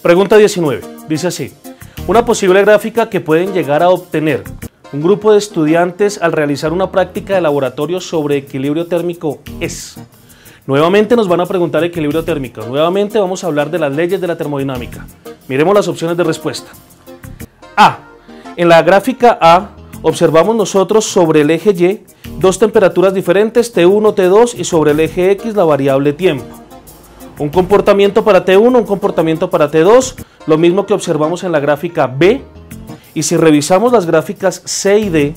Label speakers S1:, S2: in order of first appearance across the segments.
S1: Pregunta 19. Dice así: una posible gráfica que pueden llegar a obtener un grupo de estudiantes al realizar una práctica de laboratorio sobre equilibrio térmico es. Nuevamente nos van a preguntar equilibrio térmico. Nuevamente vamos a hablar de las leyes de la termodinámica. Miremos las opciones de respuesta. A. En la gráfica A observamos nosotros sobre el eje Y dos temperaturas diferentes, T1, T2, y sobre el eje X la variable tiempo. Un comportamiento para T1, un comportamiento para T2, lo mismo que observamos en la gráfica B. Y si revisamos las gráficas C y D,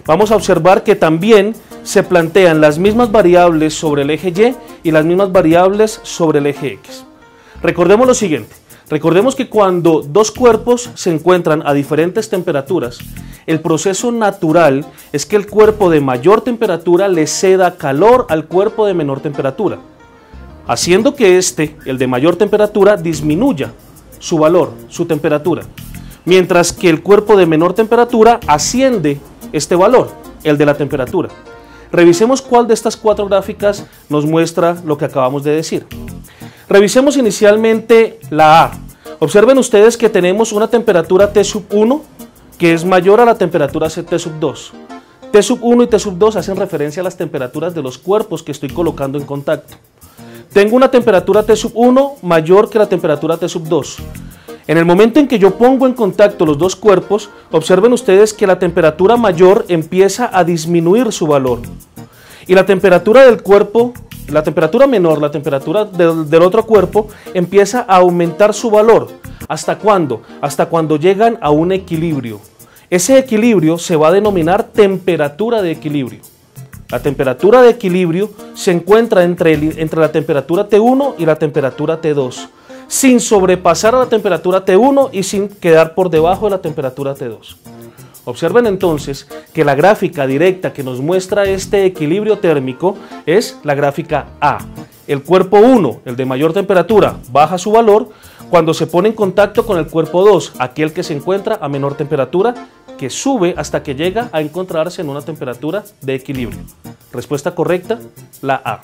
S1: vamos a observar que también se plantean las mismas variables sobre el eje Y y las mismas variables sobre el eje X. Recordemos lo siguiente: recordemos que cuando dos cuerpos se encuentran a diferentes temperaturas, el proceso natural es que el cuerpo de mayor temperatura le ceda calor al cuerpo de menor temperatura, haciendo que el de mayor temperatura, disminuya su valor, su temperatura, mientras que el cuerpo de menor temperatura asciende este valor, el de la temperatura. Revisemos cuál de estas cuatro gráficas nos muestra lo que acabamos de decir. Revisemos inicialmente la A. Observen ustedes que tenemos una temperatura T1 que es mayor a la temperatura T2. T1 y T2 hacen referencia a las temperaturas de los cuerpos que estoy colocando en contacto. Tengo una temperatura T1 mayor que la temperatura T2. En el momento en que yo pongo en contacto los dos cuerpos, observen ustedes que la temperatura mayor empieza a disminuir su valor. Y la temperatura del cuerpo, la temperatura menor, la temperatura del otro cuerpo, empieza a aumentar su valor. ¿Hasta cuándo? Hasta cuando llegan a un equilibrio. Ese equilibrio se va a denominar temperatura de equilibrio. La temperatura de equilibrio se encuentra entre la temperatura T1 y la temperatura T2, sin sobrepasar a la temperatura T1 y sin quedar por debajo de la temperatura T2. Observen entonces que la gráfica directa que nos muestra este equilibrio térmico es la gráfica A. El cuerpo 1, el de mayor temperatura, baja su valor cuando se pone en contacto con el cuerpo 2, aquel que se encuentra a menor temperatura, que sube hasta que llega a encontrarse en una temperatura de equilibrio. Respuesta correcta, la A.